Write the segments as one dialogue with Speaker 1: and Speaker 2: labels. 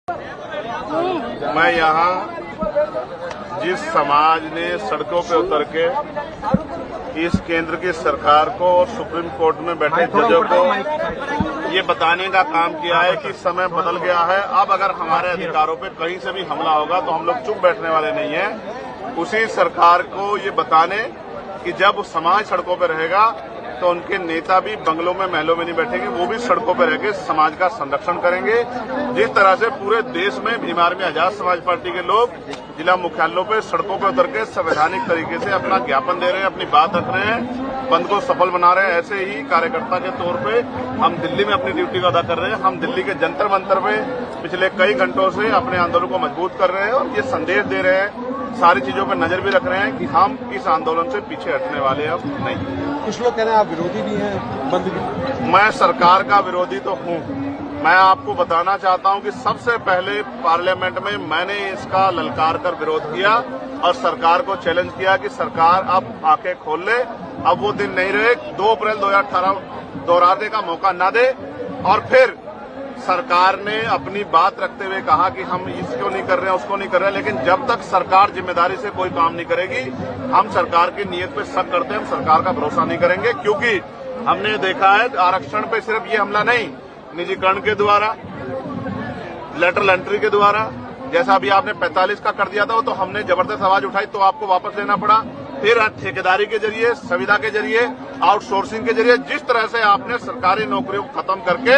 Speaker 1: मैं यहाँ जिस समाज ने सड़कों पे उतर के इस केंद्र की सरकार को और सुप्रीम कोर्ट में बैठे जजों को ये बताने का काम किया है कि समय बदल गया है। अब अगर हमारे अधिकारों पे कहीं से भी हमला होगा तो हम लोग चुप बैठने वाले नहीं हैं। उसी सरकार को ये बताने कि जब समाज सड़कों पे रहेगा तो उनके नेता भी बंगलों में महलों में नहीं बैठेंगे, वो भी सड़कों पर रहकर समाज का संरक्षण करेंगे। जिस तरह से पूरे देश में भीम आर्मी आजाद समाज पार्टी के लोग जिला मुख्यालयों पर सड़कों पर उतर के संवैधानिक तरीके से अपना ज्ञापन दे रहे हैं, अपनी बात रख रहे हैं, बंद को सफल बना रहे हैं, ऐसे ही कार्यकर्ता के तौर पे हम दिल्ली में अपनी ड्यूटी को अदा कर रहे हैं। हम दिल्ली के जंतर मंतर पे पिछले कई घंटों से अपने आंदोलन को मजबूत कर रहे हैं और ये संदेश दे रहे हैं, सारी चीजों पर नजर भी रख रहे हैं कि हम इस आंदोलन से पीछे हटने वाले अब नहीं।
Speaker 2: कुछ लोग कह रहे हैं आप विरोधी भी हैं बंद की।
Speaker 1: मैं सरकार का विरोधी तो हूं। मैं आपको बताना चाहता हूं कि सबसे पहले पार्लियामेंट में मैंने इसका ललकार कर विरोध किया और सरकार को चैलेंज किया कि सरकार अब आंखें खोल ले। अब वो दिन नहीं रहे 2 अप्रैल 2018 दोहराने का मौका न दे। और फिर सरकार ने अपनी बात रखते हुए कहा कि हम इसको नहीं कर रहे हैं, उसको नहीं कर रहे हैं, लेकिन जब तक सरकार जिम्मेदारी से कोई काम नहीं करेगी हम सरकार की नीयत पे शक करते हैं, हम सरकार का भरोसा नहीं करेंगे। क्योंकि हमने देखा है आरक्षण पे सिर्फ ये हमला नहीं, निजीकरण के द्वारा, लेटरल एंट्री के द्वारा, जैसा अभी आपने 45 का कर दिया था तो हमने जबरदस्त आवाज उठाई तो आपको वापस लेना पड़ा। फिर ठेकेदारी के जरिए, संविदा के जरिए, आउटसोर्सिंग के जरिए जिस तरह से आपने सरकारी नौकरियों को खत्म करके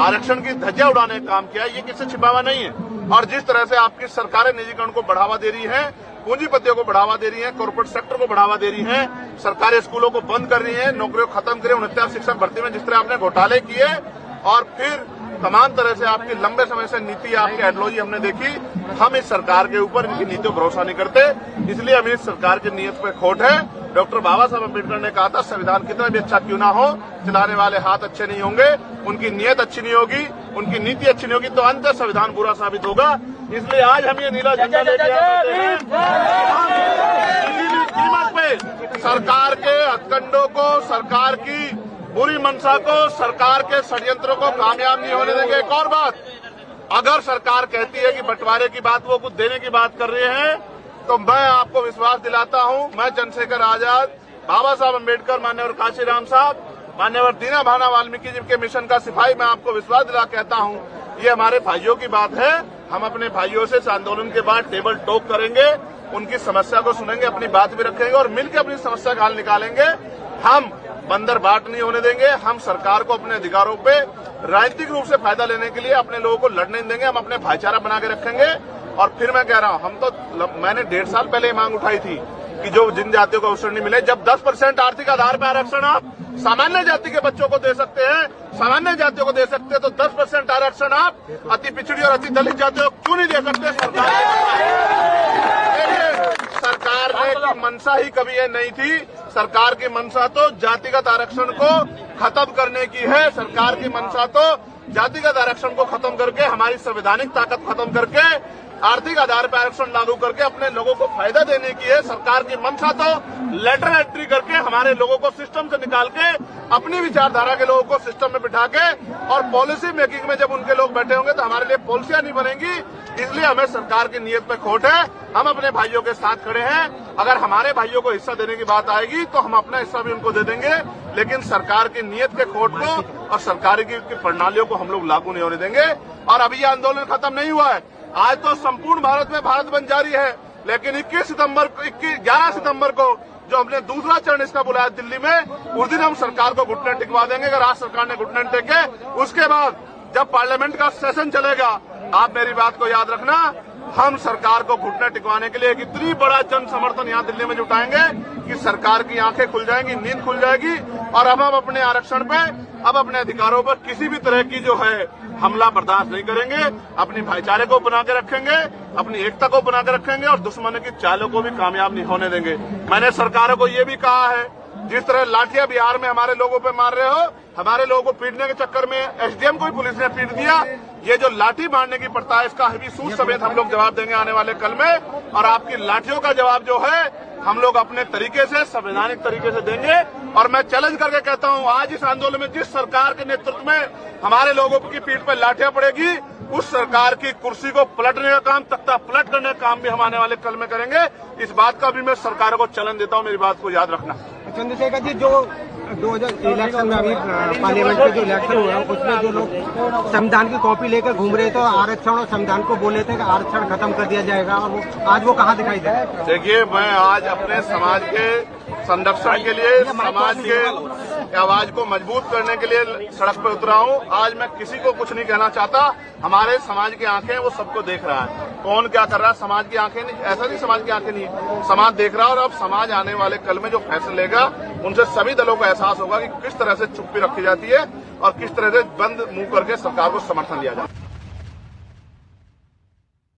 Speaker 1: आरक्षण की धज्जियां उड़ाने का काम किया, ये किसी छिपावा नहीं है। और जिस तरह से आपकी सरकारें निजीकरण को बढ़ावा दे रही है, पूंजीपतियों को बढ़ावा दे रही है, कॉर्पोरेट सेक्टर को बढ़ावा दे रही है, सरकारी स्कूलों को बंद कर रही है, नौकरियों को खत्म कर रही है, 69 शिक्षक भर्ती में जिस तरह आपने घोटाले किए और फिर तमाम तरह से आपकी लंबे समय से नीति, आपकी आइडियोलॉजी हमने देखी। हम इस सरकार के ऊपर इनकी नीतियों पर भरोसा नहीं करते, इसलिए हमें इस सरकार की नीयत पे खोट है। डॉक्टर बाबा साहब अम्बेडकर ने कहा था संविधान कितना भी अच्छा क्यों ना हो, चलाने वाले हाथ अच्छे नहीं होंगे, उनकी नीयत अच्छी नहीं होगी, उनकी नीति अच्छी नहीं होगी तो अंत संविधान बुरा साबित होगा। इसलिए आज हम ये नीला झंडा लेके कीमत पे सरकार के हथकंडों को, सरकार की बुरी मंशा को, सरकार के षड्यंत्रों को कामयाब नहीं होने देंगे। एक और बात, अगर सरकार कहती है कि बंटवारे की बात, वो कुछ देने की बात कर रहे हैं तो मैं आपको विश्वास दिलाता हूं, मैं चंद्रशेखर आजाद, बाबा साहब अम्बेडकर, मान्यवर काशीराम साहब, मान्यवर दीना भाना वाल्मीकि जी के मिशन का सिपाही, मैं आपको विश्वास दिला कहता हूं ये हमारे भाइयों की बात है। हम अपने भाइयों से इस आंदोलन के बाद टेबल टॉक करेंगे, उनकी समस्या को सुनेंगे, अपनी बात भी रखेंगे और मिलकर अपनी समस्या का हल निकालेंगे। हम बंदर बाट नहीं होने देंगे। हम सरकार को अपने अधिकारों पे राजनीतिक रूप से फायदा लेने के लिए अपने लोगों को लड़ने नहीं देंगे। हम अपने भाईचारा बना के रखेंगे। और फिर मैं कह रहा हूं, मैंने 1.5 साल पहले मांग उठाई थी कि जो जिन जातियों को अवसर नहीं मिले, जब 10% आर्थिक आधार पर आरक्षण आप सामान्य जाति के बच्चों को दे सकते हैं, सामान्य जातियों को दे सकते हैं, तो 10% आरक्षण आप अति पिछड़ी और अति दलित जातियों को क्यों नहीं दे सकते? सरकार ने मंशा ही कभी ये नहीं थी। सरकार की मंशा तो जातिगत आरक्षण को खत्म करने की है। सरकार की मंशा तो जातिगत आरक्षण को खत्म करके, हमारी संवैधानिक ताकत खत्म करके, आर्थिक आधार पर आरक्षण लागू करके अपने लोगों को फायदा देने की है। सरकार की मंशा तो लेटर एंट्री करके हमारे लोगों को सिस्टम से निकाल के अपनी विचारधारा के लोगों को सिस्टम में बिठा के और पॉलिसी मेकिंग में जब उनके लोग बैठे होंगे तो हमारे लिए पॉलिसियां नहीं बनेंगी। इसलिए हमें सरकार की नीयत पे खोट है। हम अपने भाइयों के साथ खड़े हैं। अगर हमारे भाइयों को हिस्सा देने की बात आएगी तो हम अपना हिस्सा भी उनको दे देंगे, लेकिन सरकार की नीयत के खोट को और सरकार की प्रणालियों को हम लोग लागू नहीं होने देंगे। और अभी ये आंदोलन खत्म नहीं हुआ है। आज तो संपूर्ण भारत में भारत बंद जारी है, लेकिन 11 सितंबर को जो हमने दूसरा चरण इसका बुलाया दिल्ली में, उस दिन हम सरकार को घुटने टिकवा देंगे। अगर आज सरकार ने घुटने टेके, उसके बाद जब पार्लियामेंट का सेशन चलेगा, आप मेरी बात को याद रखना, हम सरकार को घुटने टिकवाने के लिए एक इतनी बड़ा जन समर्थन यहाँ दिल्ली में जुटाएंगे कि सरकार की आंखें खुल जाएंगी, नींद खुल जाएगी। और अब हम अपने आरक्षण पे, अब अपने अधिकारों पर किसी भी तरह की जो है हमला बर्दाश्त नहीं करेंगे। अपनी भाईचारे को बना के रखेंगे, अपनी एकता को बना के रखेंगे और दुश्मनों की चालों को भी कामयाब नहीं होने देंगे। मैंने सरकारों को ये भी कहा है, जिस तरह लाठियां बिहार में हमारे लोगों पे मार रहे हो, हमारे लोगों को पीटने के चक्कर में एसडीएम को ही पुलिस ने पीट दिया, ये जो लाठी मारने की प्रथा है, इसका भी सूद समेत हम लोग जवाब देंगे आने वाले कल में। और आपकी लाठियों का जवाब जो है हम लोग अपने तरीके से, संवैधानिक तरीके से देंगे। और मैं चैलेंज करके कहता हूं, आज इस आंदोलन में जिस सरकार के नेतृत्व में हमारे लोगों की पीठ पर लाठियां पड़ेगी, उस सरकार की कुर्सी को पलटने का काम, तख्ता पलट करने का काम भी हम आने वाले कल में करेंगे। इस बात का भी मैं सरकार को चैलेंज देता हूं, मेरी बात को याद रखना।
Speaker 3: चंद्रशेखर जी, जो 2000 इलेक्शन में अभी पार्लियामेंट के जो इलेक्शन हुए हैं उसमें जो लोग संविधान की कॉपी लेकर घूम रहे थे, आरक्षण और संविधान को बोले थे कि आरक्षण खत्म कर दिया जाएगा, और आज वो कहाँ दिखाई दे रहा है?
Speaker 1: देखिए, मैं आज अपने समाज के संरक्षण के लिए, समाज के आवाज को मजबूत करने के लिए सड़क पर उतरा हूं। आज मैं किसी को कुछ नहीं कहना चाहता। हमारे समाज की आंखें वो सबको देख रहा है, कौन क्या कर रहा है। समाज की आंखें नहीं, ऐसा नहीं समाज की आंखें नहीं, समाज देख रहा है। और अब समाज आने वाले कल में जो फैसले लेगा, उनसे सभी दलों को एहसास होगा कि किस तरह से चुप्पी रखी जाती है और किस तरह से बंद मुंह करके सरकार को समर्थन दिया जाता है।